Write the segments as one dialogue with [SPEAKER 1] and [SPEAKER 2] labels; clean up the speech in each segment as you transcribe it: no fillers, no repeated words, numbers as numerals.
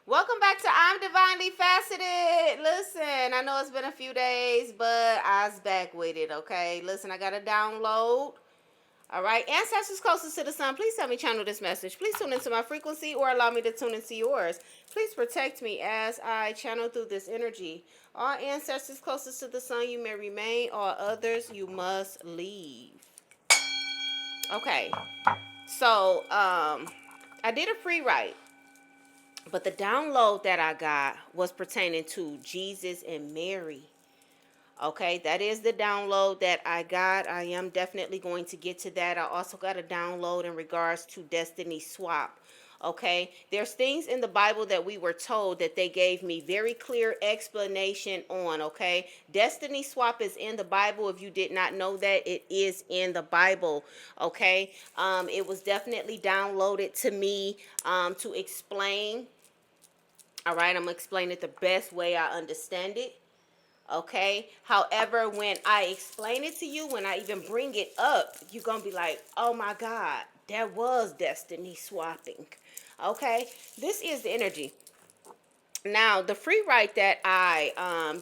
[SPEAKER 1] Welcome back to I'm Divinely Faceted. Listen, I know it's been a few days, but I's back with it, okay? Listen, I got a download. All right, ancestors closest to the sun, please help me channel this message. Please tune into my frequency or allow me to tune into yours. Please protect me as I channel through this energy. All ancestors closest to the sun, you may remain. All others, you must leave. Okay, so I did a free write. But the download that I got was pertaining to Jesus and Mary. Okay, that is the download that I got. I am definitely going to get to that. I also got a download in regards to Destiny Swap. Okay, there's things in the Bible that we were told that they gave me very clear explanation on. Okay, Destiny Swap is in the Bible. If you did not know that, it is in the Bible. Okay, it was definitely downloaded to me to explain. All right, I'm going to explain it the best way I understand it. Okay. However, when I explain it to you, when I even bring it up, you're going to be like, oh my God, that was destiny swapping. Okay. This is the energy. Now, the free write that I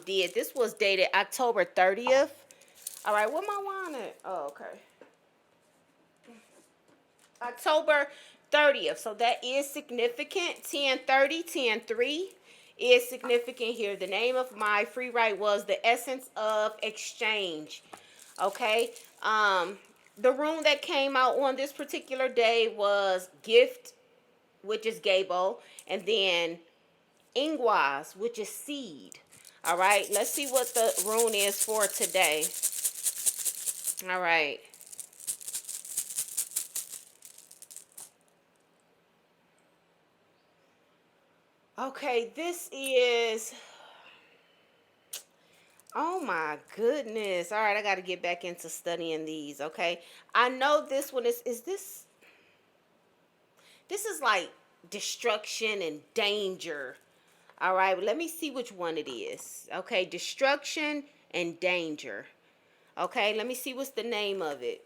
[SPEAKER 1] did, this was dated October 30th. All right. What am I wanting? Oh, okay. October 30th. So that is significant. 10/30, 10/3 is significant here. The name of my free write was The Essence of Exchange. Okay. The rune that came out on this particular day was Gift, which is Gable, and then Ingwaz, which is Seed. All right. Let's see what the rune is for today. All right. Okay, this is, oh my goodness. All right, I got to get back into studying these, okay? I know this one is this is like destruction and danger. All right, let me see which one it is. Okay, destruction and danger. Okay, let me see what's the name of it.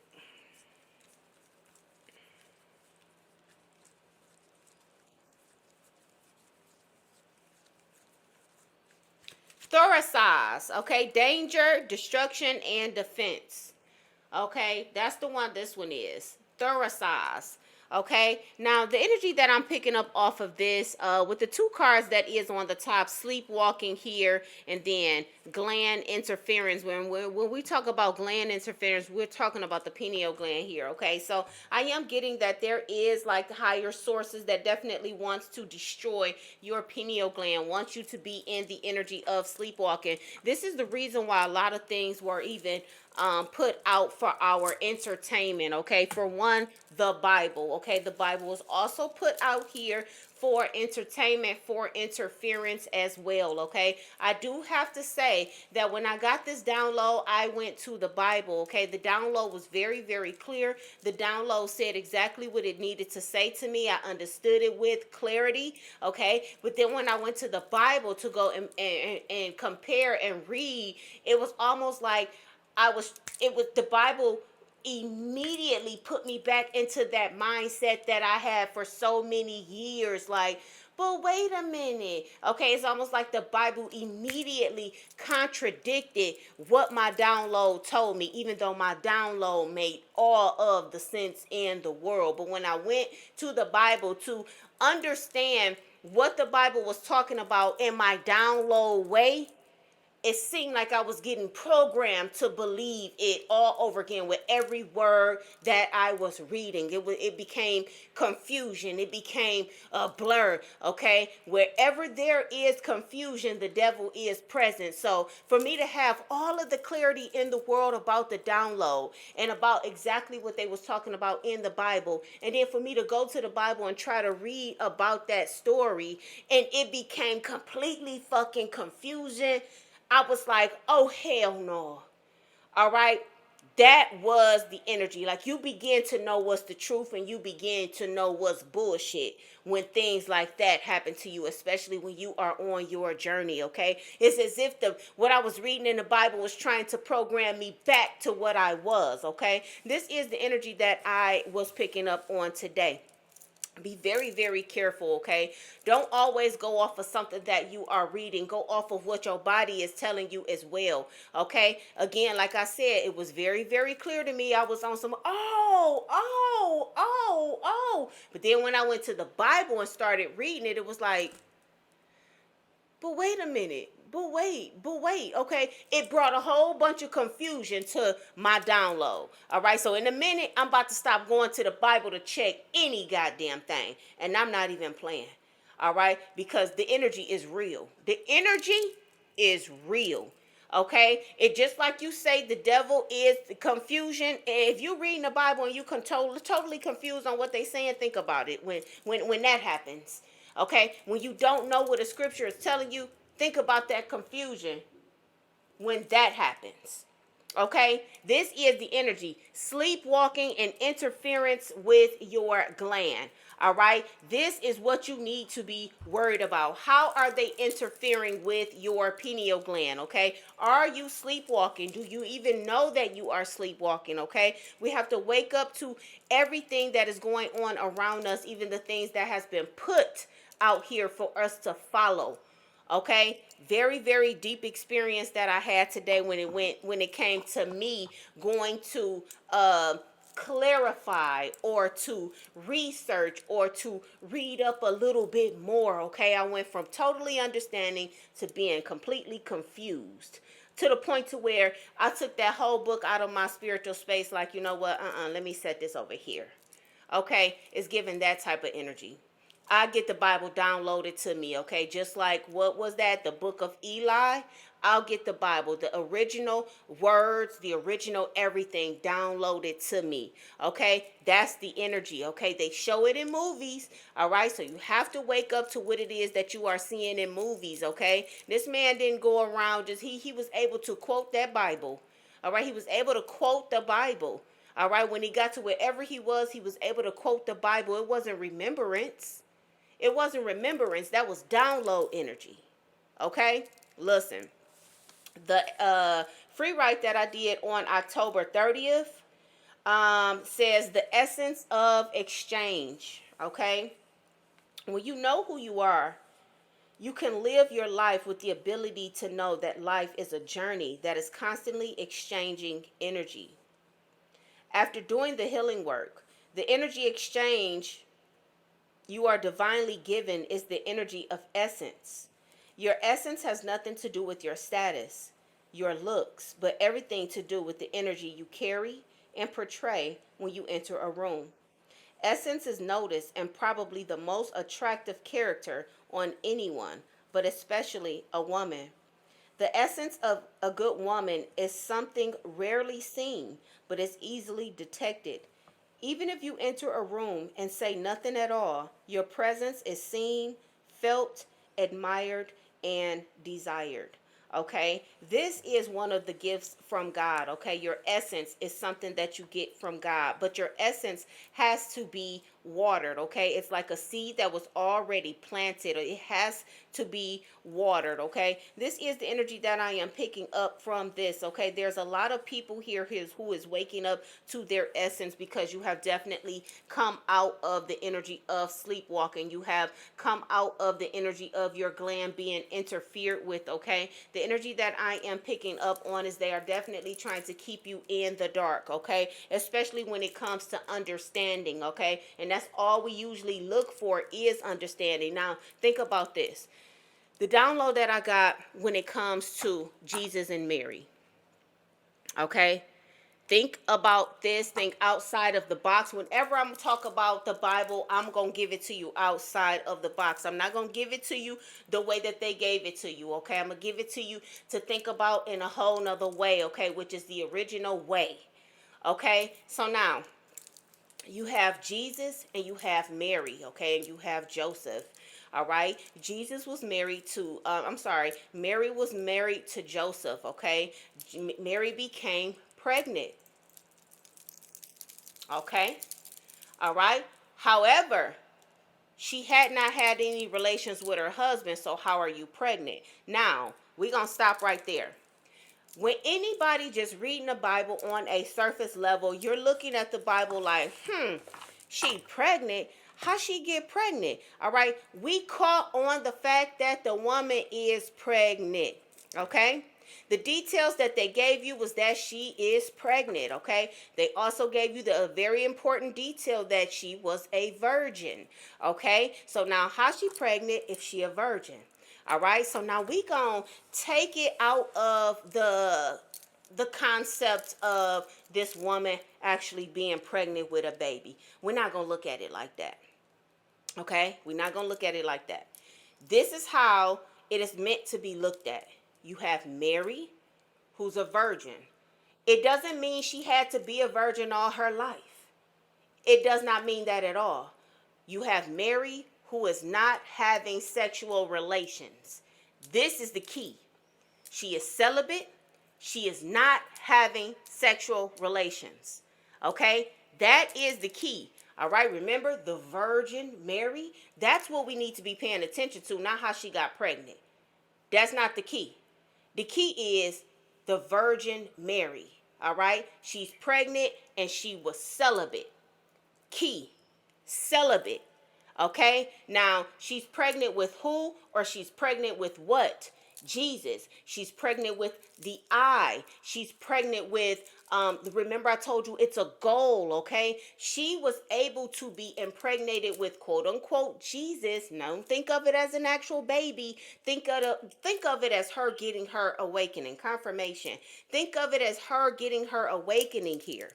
[SPEAKER 1] Thoracize, okay? Danger, destruction, and defense. Okay, that's the one this one is. Thoracize. Okay, now the energy that I'm picking up off of this, with the two cards that is on the top, sleepwalking here, and then gland interference. When we talk about gland interference, we're talking about the pineal gland here. Okay, so I am getting that there is like higher sources that definitely wants to destroy your pineal gland, wants you to be in the energy of sleepwalking. This is the reason why a lot of things were even put out for our entertainment. Okay, for one, the Bible. Okay, the Bible was also put out here for entertainment, for interference as well. Okay, I do have to say that when I got this download, I went to the Bible. Okay, the download was very, very clear. The download said exactly what it needed to say to me. I understood it with clarity. Okay, but then when I went to the Bible to go and compare and read, it was almost like it was the Bible immediately put me back into that mindset that I had for so many years. Like, but wait a minute. Okay, it's almost like the Bible immediately contradicted what my download told me, even though my download made all of the sense in the world. But when I went to the Bible to understand what the Bible was talking about in my download way, it seemed like I was getting programmed to believe it all over again with every word that I was reading. It became confusion. It became a blur. Okay, wherever there is confusion, the devil is present. So for me to have all of the clarity in the world about the download and about exactly what they was talking about in the Bible, and then for me to go to the Bible and try to read about that story, and it became completely fucking confusion. I was like, oh, hell no. All right. That was the energy. Like, you begin to know what's the truth and you begin to know what's bullshit when things like that happen to you, especially when you are on your journey. Okay. It's as if what I was reading in the Bible was trying to program me back to what I was. Okay. This is the energy that I was picking up on today. Be very, very careful, okay? Don't always go off of something that you are reading. Go off of what your body is telling you as well, okay? Again, like I said, it was very, very clear to me. I was on some, oh. But then when I went to the Bible and started reading it, it was like, but wait a minute. But wait. Okay. It brought a whole bunch of confusion to my download. All right. So in a minute, I'm about to stop going to the Bible to check any goddamn thing. And I'm not even playing. All right. Because the energy is real. The energy is real. Okay, it just like you say, the devil is the confusion. If you reading the Bible and you can totally confused on what they saying, think about it when that happens. Okay, when you don't know what a scripture is telling you, think about that confusion when that happens. Okay, this is the energy, sleepwalking and interference with your gland. All right, this is what you need to be worried about. How are they interfering with your pineal gland? Okay, are you sleepwalking? Do you even know that you are sleepwalking? Okay, we have to wake up to everything that is going on around us, even the things that has been put out here for us to follow. Okay, very, very deep experience that I had today when it came to me going to clarify or to research or to read up a little bit more. Okay, I went from totally understanding to being completely confused, to the point to where I took that whole book out of my spiritual space, like, you know what, let me set this over here. Okay, it's giving that type of energy. I get the Bible downloaded to me, okay? Just like, what was that? The book of Eli. I'll get the Bible, the original words, the original everything downloaded to me, okay? That's the energy, okay? They show it in movies, all right? So you have to wake up to what it is that you are seeing in movies, okay? This man didn't go around just, he was able to quote that Bible, all right? He was able to quote the Bible, all right? When he got to wherever he was able to quote the Bible. It wasn't remembrance. It wasn't remembrance. That was download energy. Okay? Listen. The free write that I did on October 30th says the essence of exchange. Okay? When you know who you are, you can live your life with the ability to know that life is a journey that is constantly exchanging energy. After doing the healing work, the energy exchange you are divinely given is the energy of essence. Your essence has nothing to do with your status, your looks, but everything to do with the energy you carry and portray when you enter a room. Essence is noticed and probably the most attractive character on anyone, but especially a woman. The essence of a good woman is something rarely seen, but is easily detected. Even if you enter a room and say nothing at all, your presence is seen, felt, admired, and desired. Okay, this is one of the gifts from God. Okay, your essence is something that you get from God, but your essence has to be watered. Okay, it's like a seed that was already planted, or it has to be watered. Okay, this is the energy that I am picking up from this. Okay, there's a lot of people here who is waking up to their essence, because you have definitely come out of the energy of sleepwalking. You have come out of the energy of your gland being interfered with. Okay, the energy that I am picking up on is they are definitely trying to keep you in the dark. Okay, especially when it comes to understanding. Okay, and that's all we usually look for is understanding. Now think about this. The download that I got when it comes to Jesus and Mary. Okay, think about this. Think outside of the box. Whenever I'm talk about the Bible, I'm going to give it to you outside of the box. I'm not going to give it to you the way that they gave it to you. Okay, I'm going to give it to you to think about in a whole nother way. Okay, which is the original way. Okay, so now you have Jesus and you have Mary. Okay, and you have Joseph. All right, Jesus was married to, Mary was married to Joseph. Okay, Mary became pregnant. Okay, all right. However, she had not had any relations with her husband, so how are you pregnant? Now, we're going to stop right there. When anybody just reading the Bible on a surface level, you're looking at the Bible like, she pregnant. how she get pregnant? All right, we caught on the fact that the woman is pregnant. Okay, the details that they gave you was that she is pregnant. Okay, they also gave you the very important detail that she was a virgin. Okay, so now how she pregnant if she a virgin? All right, so now we gonna take it out of the concept of this woman actually being pregnant with a baby. We're not gonna look at it like that. Okay, we're not gonna look at it like that. This is how it is meant to be looked at. You have Mary, who's a virgin. It doesn't mean she had to be a virgin all her life. It does not mean that at all. You have Mary, who is not having sexual relations. This is the key. She is celibate. She is not having sexual relations. Okay? That is the key. All right? Remember the Virgin Mary? That's what we need to be paying attention to, not how she got pregnant. That's not the key. The key is the Virgin Mary. All right? She's pregnant and she was celibate. Key. Celibate. Okay? Now, she's pregnant with who, or she's pregnant with what? Jesus. She's pregnant with the I. She's pregnant with, remember I told you it's a goal, okay? She was able to be impregnated with quote unquote Jesus. Now, don't think of it as an actual baby. Think of it as her getting her awakening, confirmation. Think of it as her getting her awakening here.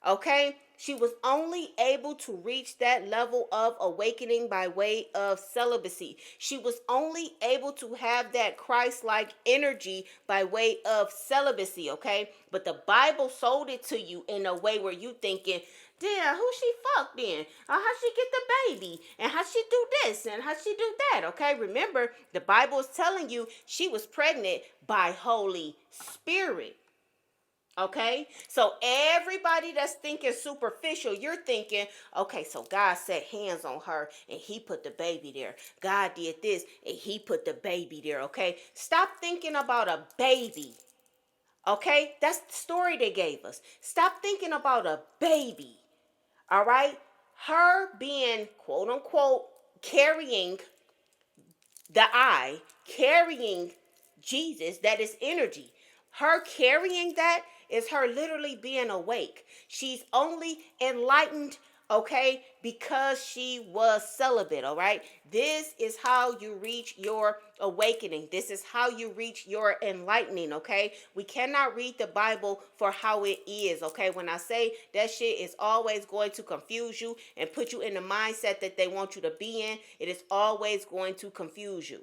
[SPEAKER 1] Okay? She was only able to reach that level of awakening by way of celibacy. She was only able to have that Christ-like energy by way of celibacy, okay? But the Bible sold it to you in a way where you thinking, damn, who she fucked then? How she get the baby? And how she do this? And how she do that? Okay, remember, the Bible is telling you she was pregnant by Holy Spirit. Okay, so everybody that's thinking superficial, you're thinking, okay, so God set hands on her and he put the baby there. God did this and he put the baby there. Okay, stop thinking about a baby. Okay, that's the story they gave us. Stop thinking about a baby. All right, her being quote unquote carrying the I, carrying Jesus, that is energy. Her carrying that is her literally being awake. She's only enlightened, okay, because she was celibate, all right? This is how you reach your awakening. This is how you reach your enlightening, okay? We cannot read the Bible for how it is, okay? When I say that shit is always going to confuse you and put you in the mindset that they want you to be in, it is always going to confuse you.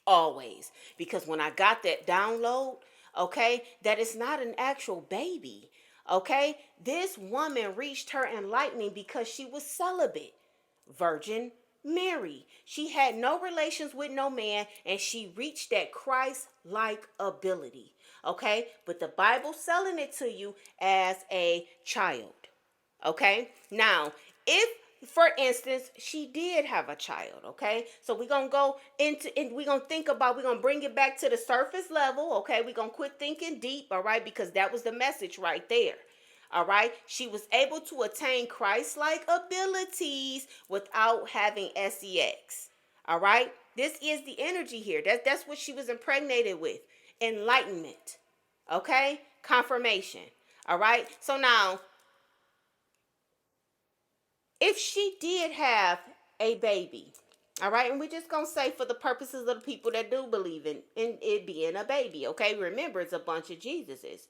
[SPEAKER 1] Always. Because when I got that download, okay, that it's not an actual baby. Okay, this woman reached her enlightening because she was celibate. Virgin Mary. She had no relations with no man and she reached that Christ-like ability. Okay, but the Bible's selling it to you as a child. Okay, now if for instance, she did have a child, okay? So we're going to go into, and we're going to think about, we're going to bring it back to the surface level, okay? We're going to quit thinking deep, all right? Because that was the message right there, all right? She was able to attain Christ-like abilities without having sex, all right? This is the energy here. That's what she was impregnated with, enlightenment, okay? Confirmation, all right? So now, if she did have a baby, all right, and we're just going to say for the purposes of the people that do believe in it being a baby, okay? Remember, it's a bunch of Jesuses.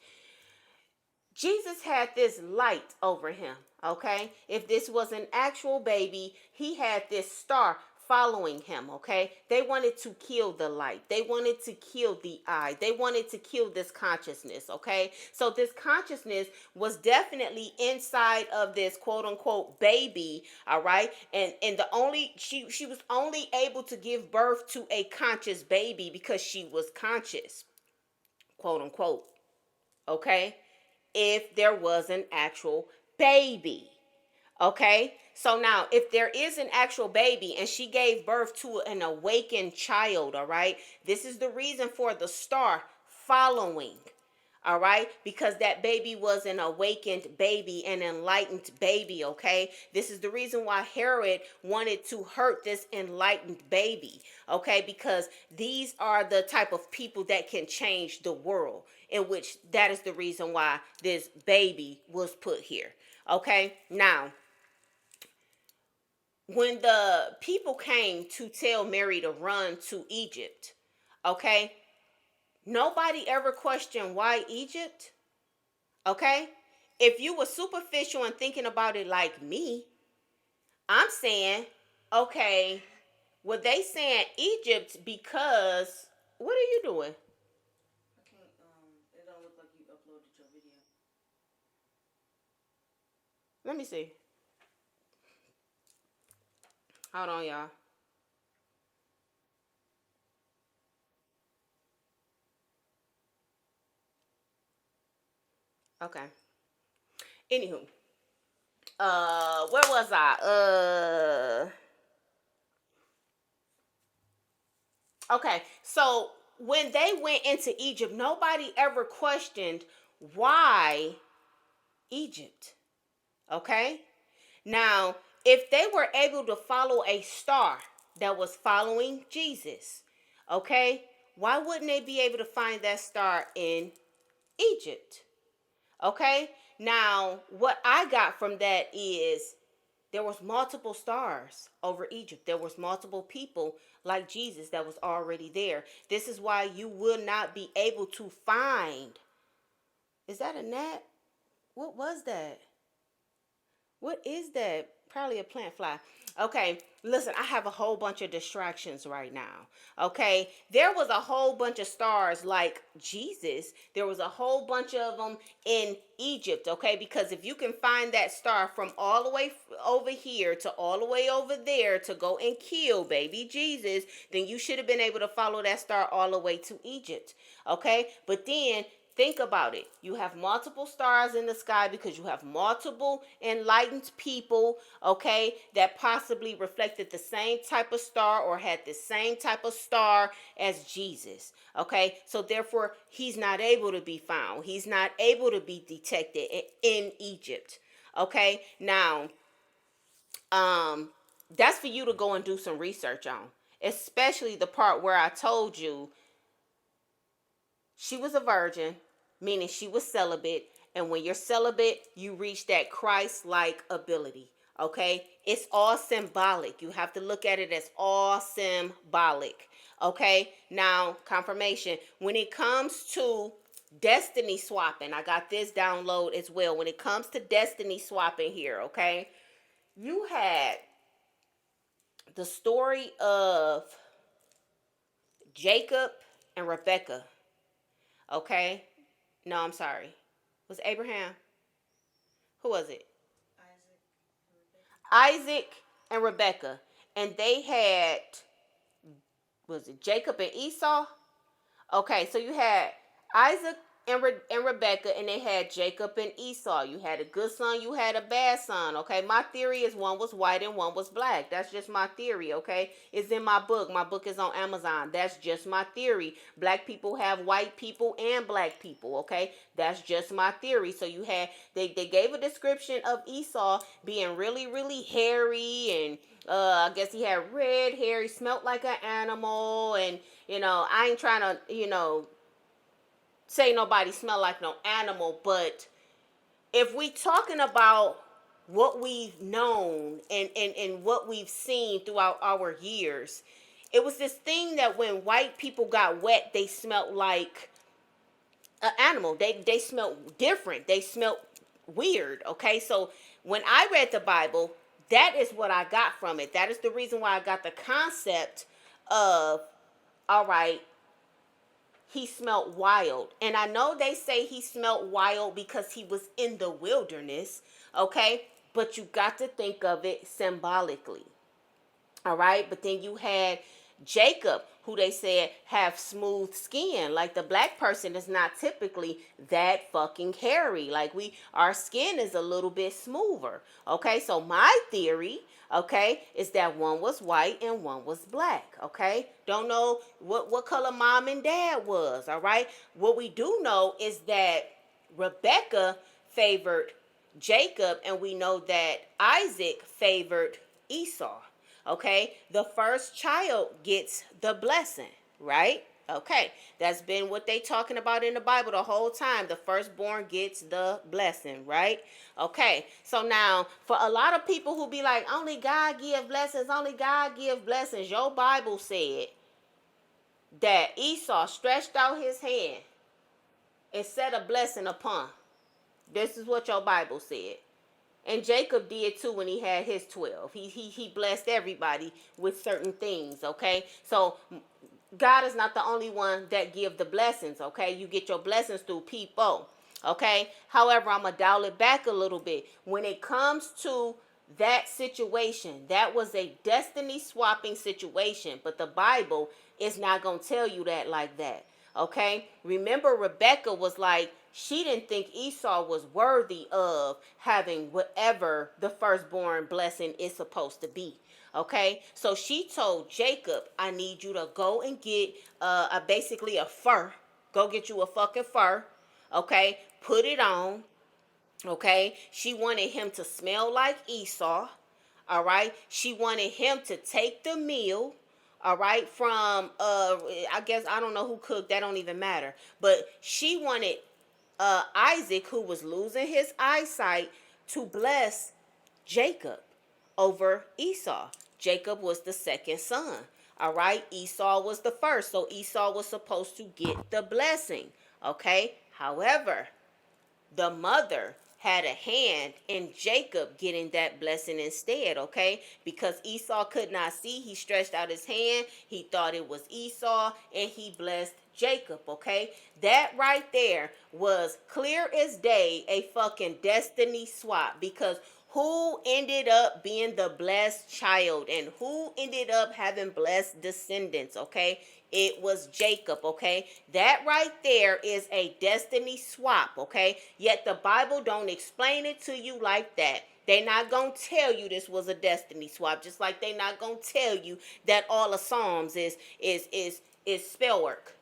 [SPEAKER 1] Jesus had this light over him, okay? If this was an actual baby, he had this star following him, okay? They wanted to kill the light. They wanted to kill the I. They wanted to kill this consciousness, okay? So this consciousness was definitely inside of this quote unquote baby, all right? And the only she was only able to give birth to a conscious baby because she was conscious, quote unquote, okay? If there was an actual baby. Okay, so now if there is an actual baby and she gave birth to an awakened child, all right, this is the reason for the star following. All right, because that baby was an awakened baby, an enlightened baby. Okay, this is the reason why Herod wanted to hurt this enlightened baby. Okay, because these are the type of people that can change the world, in which that is the reason why this baby was put here. Okay, now when the people came to tell Mary to run to Egypt, okay, nobody ever questioned why Egypt. Okay? If you were superficial and thinking about it like me, I'm saying, okay, well, they saying Egypt because what are you doing? I can't, it don't look like you uploaded your video. Let me see. Hold on, y'all. Okay. Anywho, where was I? Okay, so when they went into Egypt, nobody ever questioned why Egypt. Okay? Now, if they were able to follow a star that was following Jesus, okay, why wouldn't they be able to find that star in Egypt? Okay? Now, what I got from that is there was multiple stars over Egypt. There was multiple people like Jesus that was already there. This is why you will not be able to find. Is that a gnat? What was that? What is that? Probably a plant fly. Okay, listen, I have a whole bunch of distractions right now. Okay, there was a whole bunch of stars like Jesus. There was a whole bunch of them in Egypt. Okay, because if you can find that star from all the way over here to all the way over there to go and kill baby Jesus, then you should have been able to follow that star all the way to Egypt. Okay, but then think about it. You have multiple stars in the sky because you have multiple enlightened people, okay, that possibly reflected the same type of star or had the same type of star as Jesus, okay? So therefore, he's not able to be found. He's not able to be detected in Egypt, okay? Now, that's for you to go and do some research on, especially the part where I told you she was a virgin, meaning she was celibate. And when you're celibate, you reach that Christ-like ability. Okay? It's all symbolic. You have to look at it as all symbolic. Okay? Now, confirmation. When it comes to destiny swapping, I got this download as well. When it comes to destiny swapping here, okay? You had the story of Jacob and Rebecca. Okay? No, I'm sorry. Was Abraham? Who was it? Isaac and Rebecca. And they had, was it Jacob and Esau? Okay, so you had Isaac and Rebecca, and they had Jacob and Esau. You had a good son, you had a bad son. Okay, my theory is one was white and one was black. That's just my theory. Okay, it's in my book. My book is on Amazon. That's just my theory. Black people have white people and black people. Okay, that's just my theory. So you had they gave a description of Esau being really hairy and I guess he had red hair. He smelled like an animal, and I ain't trying to say nobody smell like no animal, but if we talking about what we've known and what we've seen throughout our years, it was this thing that when white people got wet, they smelled like an animal. They smelled different. They smelled weird. Okay, so when I read the Bible, that is what I got from it. That is the reason why I got the concept of, all right, he smelt wild. And I know they say he smelt wild because he was in the wilderness, okay? But you got to think of it symbolically. All right? But then you had Jacob, who they said have smooth skin. Like the black person is not typically that fucking hairy. Like our skin is a little bit smoother. Okay, so my theory, okay, is that one was white and one was black. Okay, don't know what color mom and dad was. All right, what we do know is that Rebecca favored Jacob, and we know that Isaac favored Esau. Okay, the first child gets the blessing, right? Okay, that's been what they talking about in the Bible the whole time. The firstborn gets the blessing, right? Okay, so now for a lot of people who be like, only God give blessings, only God give blessings. Your Bible said that Esau stretched out his hand and set a blessing upon. This is what your Bible said. And Jacob did too when he had his 12. He blessed everybody with certain things, okay? So God is not the only one that give the blessings, okay? You get your blessings through people, okay? However, I'm going to dial it back a little bit. When it comes to that situation, that was a destiny swapping situation, but the Bible is not going to tell you that like that, okay? Remember, Rebecca was like, she didn't think Esau was worthy of having whatever the firstborn blessing is supposed to be. Okay, so she told Jacob, I need you to go and get basically a fur. Go get you a fucking fur. Okay, put it on. Okay, she wanted him to smell like Esau. All right, she wanted him to take the meal. All right, from I guess I don't know who cooked, that don't even matter. But she wanted Isaac, who was losing his eyesight, to bless Jacob over Esau. Jacob was the second son. All right, Esau was the first. So Esau was supposed to get the blessing. Okay, however, the mother had a hand in Jacob getting that blessing instead, okay? Because Esau could not see, he stretched out his hand, he thought it was Esau, and he blessed Jacob, okay? That right there was clear as day a fucking destiny swap, because who ended up being the blessed child and who ended up having blessed descendants, okay? It was Jacob, okay? That right there is a destiny swap, okay? Yet the Bible don't explain it to you like that. They not gonna tell you this was a destiny swap, just like they not gonna tell you that all of Psalms is spell work.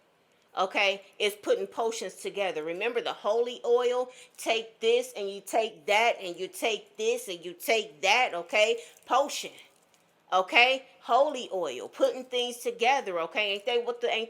[SPEAKER 1] Okay, it's putting potions together. Remember the holy oil, take this and you take that and you take this and you take that, okay? Potion. Okay, holy oil, putting things together. Okay, ain't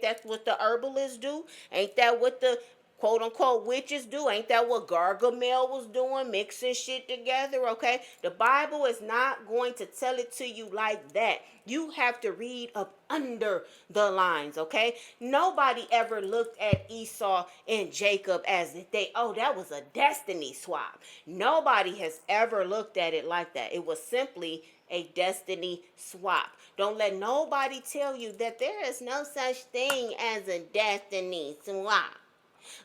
[SPEAKER 1] that what the herbalists do? Ain't that what the quote unquote witches do? Ain't that what Gargamel was doing, mixing shit together? Okay, the Bible is not going to tell it to you like that. You have to read up under the lines. Okay, nobody ever looked at Esau and Jacob as if that was a destiny swap. Nobody has ever looked at it like that. It was simply a destiny swap. Don't let nobody tell you that there is no such thing as a destiny swap.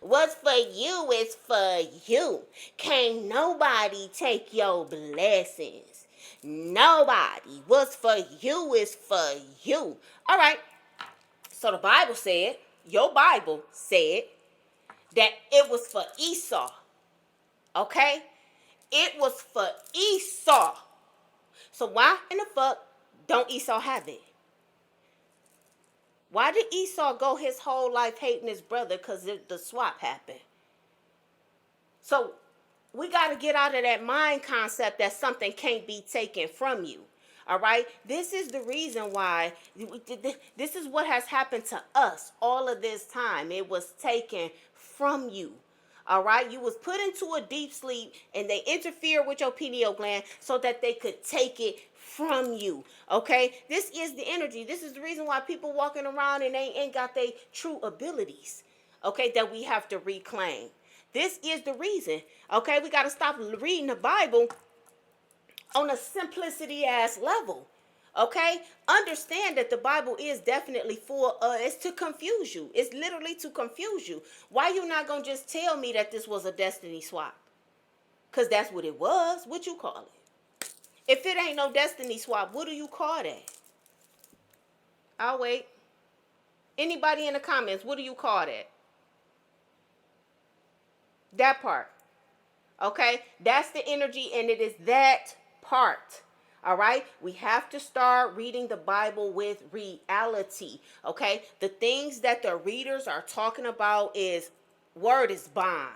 [SPEAKER 1] What's for you is for you. Can't nobody take your blessings. Nobody. What's for you is for you. All right. So the Bible said, your Bible said, that it was for Esau. Okay? It was for Esau. So why in the fuck don't Esau have it? Why did Esau go his whole life hating his brother? Because the swap happened. So we got to get out of that mind concept that something can't be taken from you. All right? This is the reason why, this is what has happened to us all of this time. It was taken from you. All right, you was put into a deep sleep and they interfere with your pineal gland so that they could take it from you. Okay, this is the energy. This is the reason why people walking around and they ain't got their true abilities. Okay, that we have to reclaim. This is the reason. Okay, we got to stop reading the Bible on a simplicity ass level. Okay, understand that the Bible is definitely it's to confuse you. It's literally to confuse you. Why you not gonna just tell me that this was a destiny swap? Because that's what it was. What you call it? If it ain't no destiny swap, what do you call that? I'll wait. Anybody in the comments, what do you call that? That part. Okay? That's the energy, and it is that part. All right? We have to start reading the Bible with reality. Okay? The things that the readers are talking about is word is bond.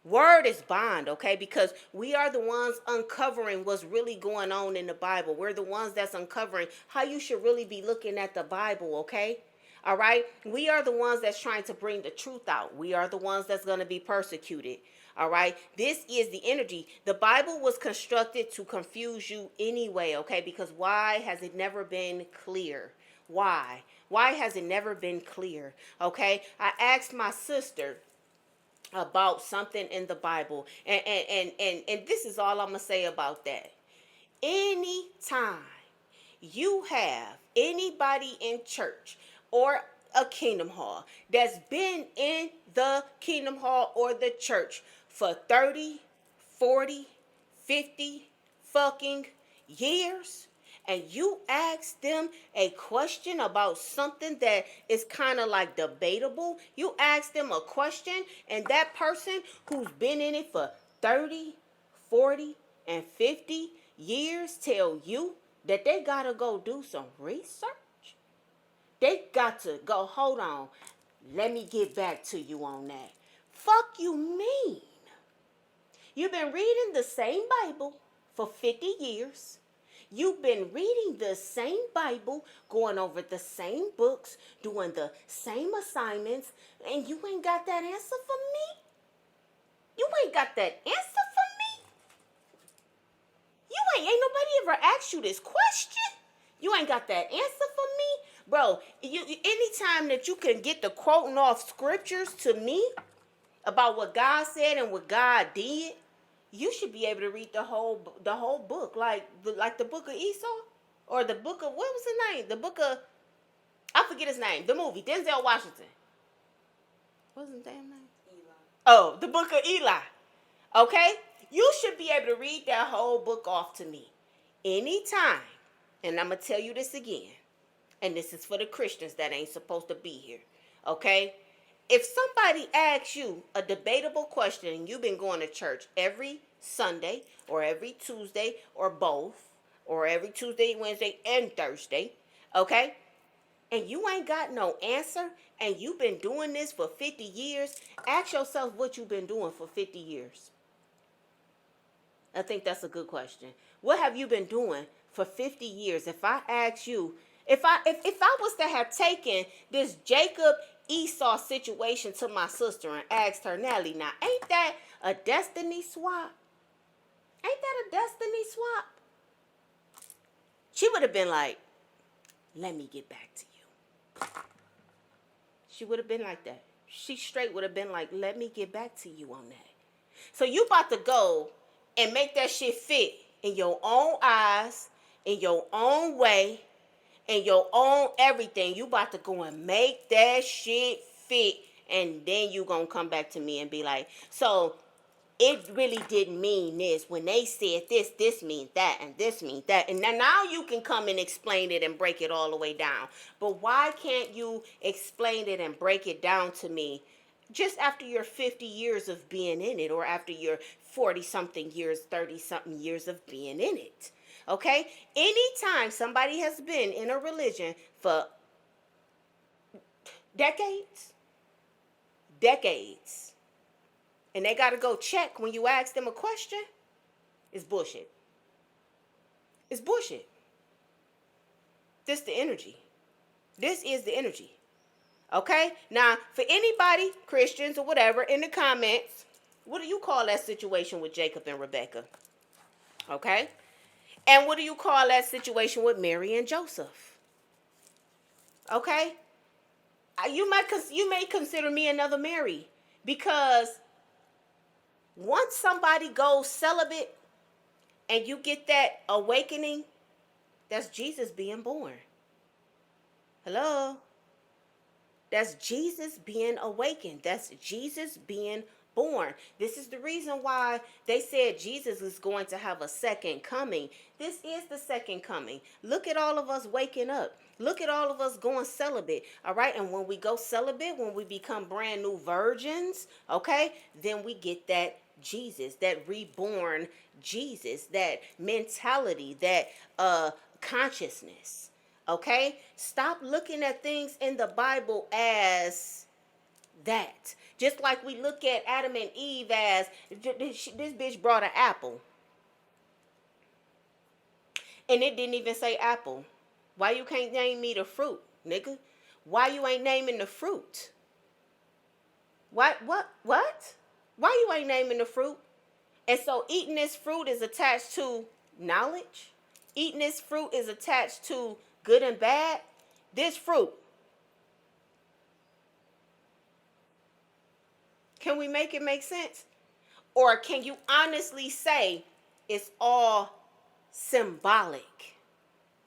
[SPEAKER 1] Word is bond, okay? Because we are the ones uncovering what's really going on in the Bible. We're the ones that's uncovering how you should really be looking at the Bible, okay? All right? We are the ones that's trying to bring the truth out. We are the ones that's going to be persecuted. All right? This is the energy. The Bible was constructed to confuse you anyway, okay? Because why has it never been clear? Why? Why has it never been clear? Okay? I asked my sister about something in the Bible. And this is all I'm gonna say about that. Anytime you have anybody in church or a kingdom hall that's been in the kingdom hall or the church for 30, 40, 50 fucking years, and you ask them a question about something that is kind of like debatable, you ask them a question, and that person who's been in it for 30, 40, and 50 years tell you that they gotta go do some research. They got to go, hold on, let me get back to you on that. Fuck you mean? You've been reading the same Bible for 50 years. You've been reading the same Bible, going over the same books, doing the same assignments, and you ain't got that answer for me? You ain't got that answer for me? Ain't nobody ever asked you this question? You ain't got that answer for me? Bro, anytime that you can get the quoting off scriptures to me about what God said and what God did, you should be able to read the whole book, like the book of Esau, or the book of, what was his name? The book of, I forget his name. The movie, Denzel Washington. What was his damn name? Eli. Oh, the book of Eli. Okay, you should be able to read that whole book off to me anytime. And I'm gonna tell you this again, and this is for the Christians that ain't supposed to be here. Okay, if somebody asks you a debatable question and you've been going to church every Sunday or every Tuesday or both, or every Tuesday, Wednesday, and Thursday, okay, and you ain't got no answer, and you've been doing this for 50 years, ask yourself what you've been doing for 50 years. I think that's a good question. What have you been doing for 50 years? If I ask you, if I was to have taken this Jacob Esau situation to my sister and asked her, Nelly, now ain't that a destiny swap? Ain't that a destiny swap? She would have been like, let me get back to you. She would have been like that. She straight would have been like, let me get back to you on that. So you about to go and make that shit fit in your own eyes, in your own way, in your own everything. You about to go and make that shit fit, and then you gonna come back to me and be like, so it really didn't mean this. When they said this means that, and this means that. And now you can come and explain it and break it all the way down. But why can't you explain it and break it down to me just after your 50 years of being in it, or after your 40 something years, 30 something years of being in it? Okay? Anytime somebody has been in a religion for decades, and they got to go check when you ask them a question, it's bullshit. It's bullshit. This the energy. This is the energy. Okay? Now, for anybody, Christians or whatever, in the comments, what do you call that situation with Jacob and Rebecca? Okay? And what do you call that situation with Mary and Joseph? Okay? You may consider me another Mary, because once somebody goes celibate and you get that awakening, that's Jesus being born. Hello? That's Jesus being awakened. That's Jesus being reborn. This is the reason why they said Jesus is going to have a second coming. This is the second coming. Look at all of us waking up. Look at all of us going celibate. All right. And when we go celibate, when we become brand new virgins, okay, then we get that Jesus, that reborn Jesus, that mentality, that consciousness. Okay? Stop looking at things in the Bible as that. Just like we look at Adam and Eve as this bitch brought an apple. And it didn't even say apple. Why you can't name me the fruit, nigga? Why you ain't naming the fruit? What? Why you ain't naming the fruit? And so eating this fruit is attached to knowledge. Eating this fruit is attached to good and bad. This fruit. Can we make it make sense? Or can you honestly say it's all symbolic?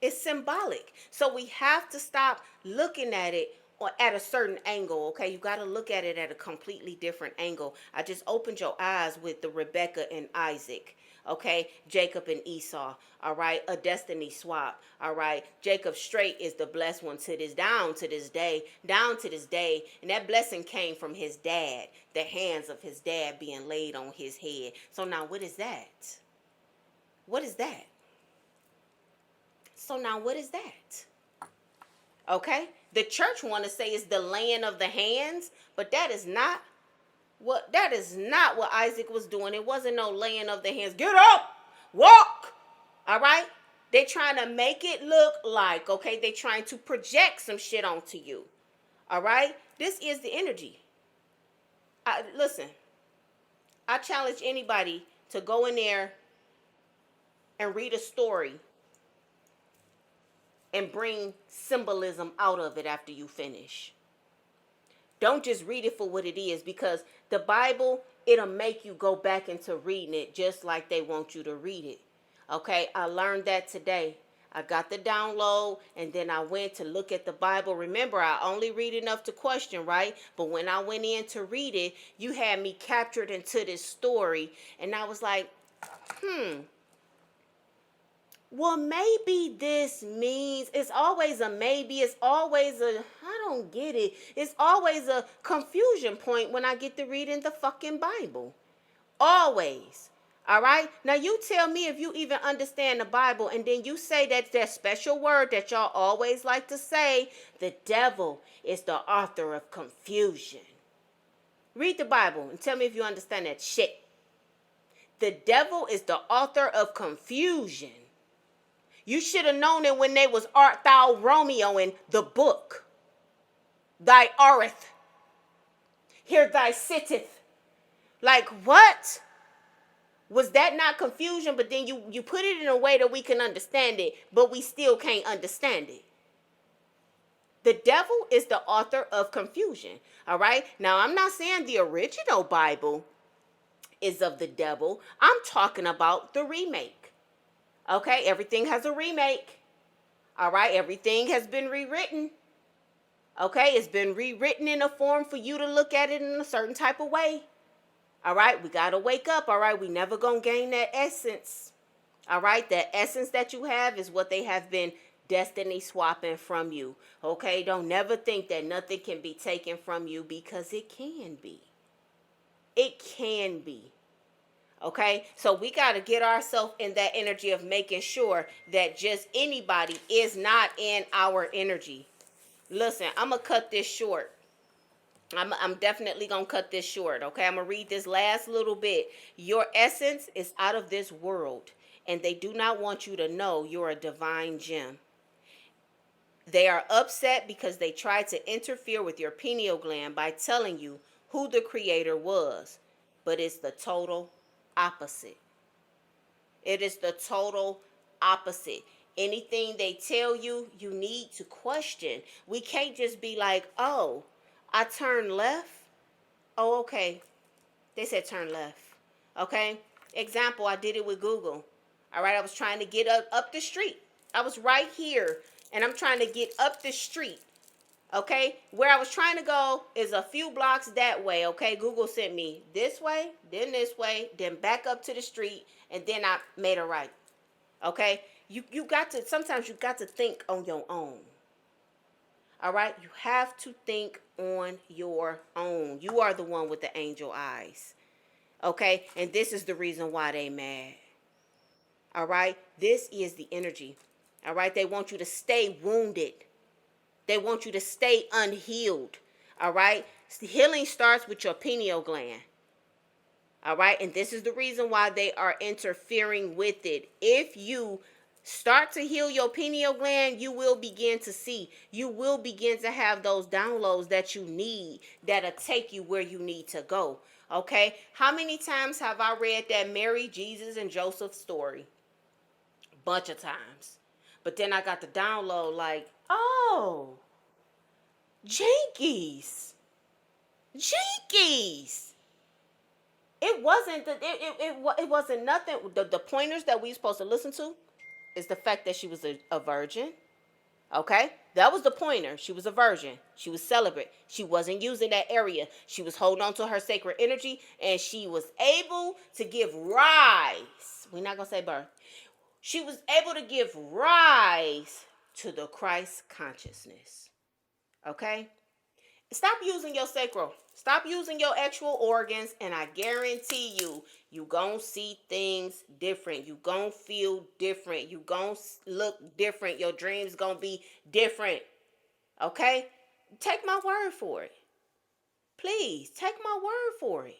[SPEAKER 1] It's symbolic. So we have to stop looking at it or at a certain angle, okay? You got to look at it at a completely different angle. I just opened your eyes with the Rebecca and Isaac, okay? Jacob and Esau, all right? A destiny swap, all right? Jacob straight is the blessed one to this down to this day, and that blessing came from his dad, the hands of his dad being laid on his head. So now what is that? What is that? So now what is that? Okay? The church want to say it's the laying of the hands, but that is not what Isaac was doing. It wasn't no laying of the hands. Get up, walk. All right? They trying to make it look like, okay, they trying to project some shit onto you. All right? This is the energy. Listen, I challenge anybody to go in there and read a story and bring symbolism out of it after you finish. Don't just read it for what it is, because the Bible, it'll make you go back into reading it just like they want you to read it. Okay, I learned that today. I got the download and then I went to look at the Bible. Remember, I only read enough to question, right? But when I went in to read it, you had me captured into this story. And I was like, well, maybe this means, it's always a maybe. It's always I don't get it. It's always a confusion point when I get to reading the fucking Bible. Always. All right. Now you tell me if you even understand the Bible, and then you say that special word that y'all always like to say, the devil is the author of confusion. Read the Bible and tell me if you understand that shit. The devil is the author of confusion. You should have known it when they was Art Thou Romeo in the book. Thy areth, here thy sitteth. Like what? Was that not confusion? But then you put it in a way that we can understand it, but we still can't understand it. The devil is the author of confusion. All right. Now, I'm not saying the original Bible is of the devil. I'm talking about the remake. Okay, everything has a remake. All right, everything has been rewritten. Okay, it's been rewritten in a form for you to look at it in a certain type of way. All right, we got to wake up. All right, we never going to gain that essence. All right, that essence that you have is what they have been destiny swapping from you. Okay, don't never think that nothing can be taken from you, because it can be. It can be. Okay, so we got to get ourselves in that energy of making sure that just anybody is not in our energy. Listen, I'm going to cut this short. I'm definitely going to cut this short. Okay, I'm going to read this last little bit. Your essence is out of this world, and they do not want you to know you're a divine gem. They are upset because they tried to interfere with your pineal gland by telling you who the creator was, but it's the total opposite. It is the total opposite. Anything they tell you, you need to question. We can't just be like, oh, I turned left. Oh, okay. They said turn left. Okay. Example, I did it with Google. All right. I was trying to get up the street. I was right here and I'm trying to get up the street. Okay, where I was trying to go is a few blocks that way. Okay, Google sent me this way, this way, then back up to the street, and then I made a right. Okay, you got to, sometimes you got to think on your own. All right, you have to think on your own. You are the one with the angel eyes. Okay, and this is the reason why they mad. All right, this is the energy. All right, they want you to stay wounded. They want you to stay unhealed. All right, healing starts with your pineal gland. All right, and this is the reason why they are interfering with it. If you start to heal your pineal gland, you will begin to see, you will begin to have those downloads that you need, that'll take you where you need to go. Okay, how many times have I read that Mary, Jesus, and Joseph story? Bunch of times. But then I got the download like, oh, Jinkies. Jinkies. It wasn't it wasn't nothing. The pointers that we supposed to listen to is the fact that she was a virgin. Okay, that was the pointer. She was a virgin. She was celibate. She wasn't using that area. She was holding on to her sacred energy, and she was able to give rise. We're not gonna say birth. She was able to give rise to the Christ consciousness. Okay, stop using your sacral. Stop using your actual organs, and I guarantee you gonna see things different. You gonna feel different. You gonna look different. Your dreams gonna be different. Okay? Take my word for it. Please, take my word for it.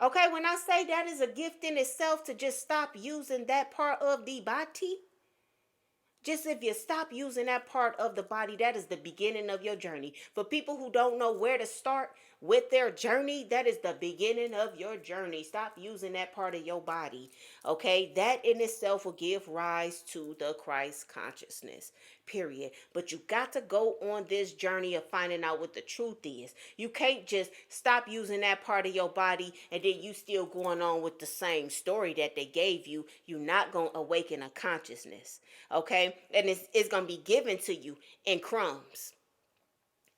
[SPEAKER 1] Okay, when I say that is a gift in itself to just stop using that part of the body, just if you stop using that part of the body, that is the beginning of your journey. For people who don't know where to start with their journey, that is the beginning of your journey. Stop using that part of your body. Okay, that in itself will give rise to the Christ consciousness. Period. But you got to go on this journey of finding out what the truth is. You can't just stop using that part of your body and then you still going on with the same story that they gave you. You're not going to awaken a consciousness. Okay, and it's going to be given to you in crumbs.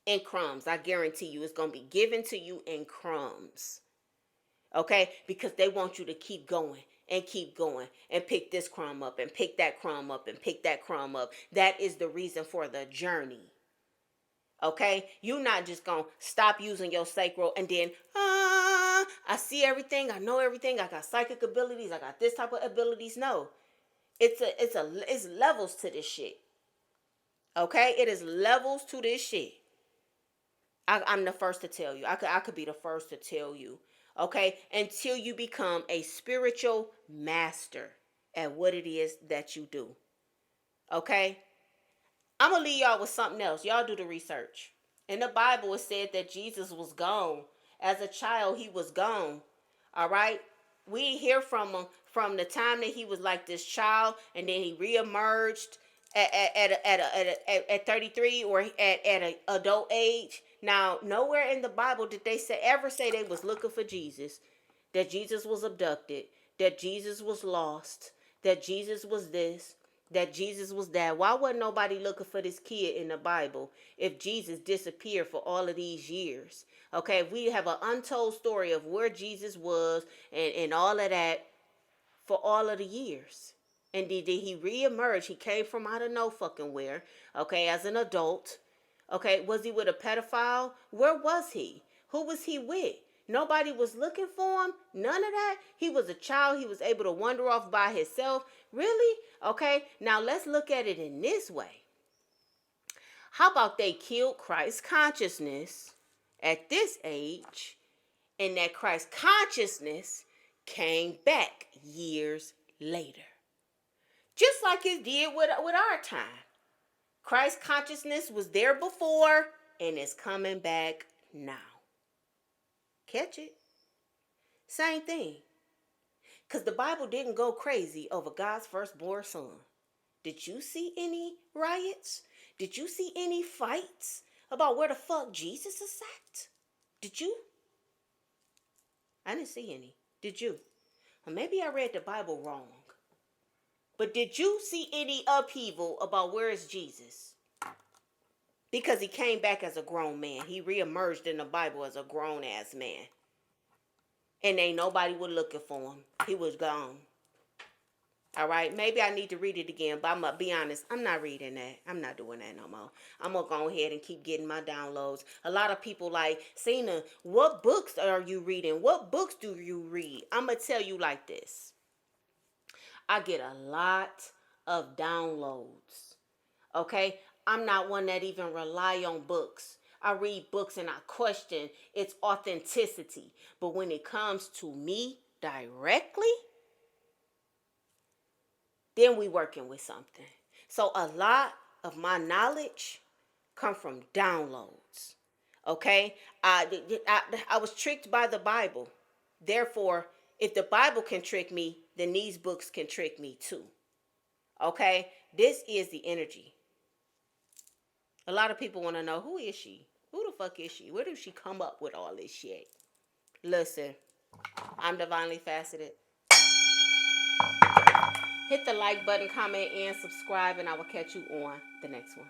[SPEAKER 1] In crumbs. I guarantee you it's going to be given to you in crumbs. Okay, because they want you to keep going and keep going and pick this crumb up and pick that crumb up and pick that crumb up. That is the reason for the journey. Okay, you're not just going to stop using your sacral and then I see everything, I know everything, I got psychic abilities, I got this type of abilities. No, it's levels to this shit. Okay, it is levels to this shit. I'm the first to tell you. I could be the first to tell you. Okay, until you become a spiritual master at what it is that you do. Okay, I'm gonna leave y'all with something else. Y'all do the research. In the Bible, it said that Jesus was gone. As a child, he was gone. All right, we hear from him from the time that he was like this child, and then he reemerged at 33 or at an adult age. Now, nowhere in the Bible did they ever say they was looking for Jesus, that Jesus was abducted, that Jesus was lost, that Jesus was this, that Jesus was that. Why wasn't nobody looking for this kid in the Bible if Jesus disappeared for all of these years? Okay, we have an untold story of where Jesus was and all of that for all of the years. And did he reemerge? He came from out of no fucking where, okay, as an adult. Okay, was he with a pedophile? Where was he? Who was he with? Nobody was looking for him. None of that. He was a child. He was able to wander off by himself. Really? Okay, now let's look at it in this way. How about they killed Christ consciousness at this age, and that Christ consciousness came back years later? Just like it did with our time. Christ consciousness was there before and is coming back now. Catch it? Same thing. Because the Bible didn't go crazy over God's firstborn son. Did you see any riots? Did you see any fights about where the fuck Jesus is at? Did you? I didn't see any. Did you? Or maybe I read the Bible wrong. But did you see any upheaval about where is Jesus? Because he came back as a grown man. He reemerged in the Bible as a grown ass man. And ain't nobody was looking for him. He was gone. All right, maybe I need to read it again, but I'm gonna be honest, I'm not reading that. I'm not doing that no more. I'm gonna go ahead and keep getting my downloads. A lot of people like, Cena, what books are you reading? What books do you read? I'm gonna tell you like this. I get a lot of downloads. Okay? I'm not one that even rely on books. I read books and I question its authenticity. But when it comes to me directly, then we working with something. So a lot of my knowledge come from downloads. Okay? I was tricked by the Bible. Therefore, if the Bible can trick me, then these books can trick me too. Okay? This is the energy. A lot of people want to know, who is she? Who the fuck is she? Where does she come up with all this shit? Listen, I'm divinely faceted. Hit the like button, comment, and subscribe, and I will catch you on the next one.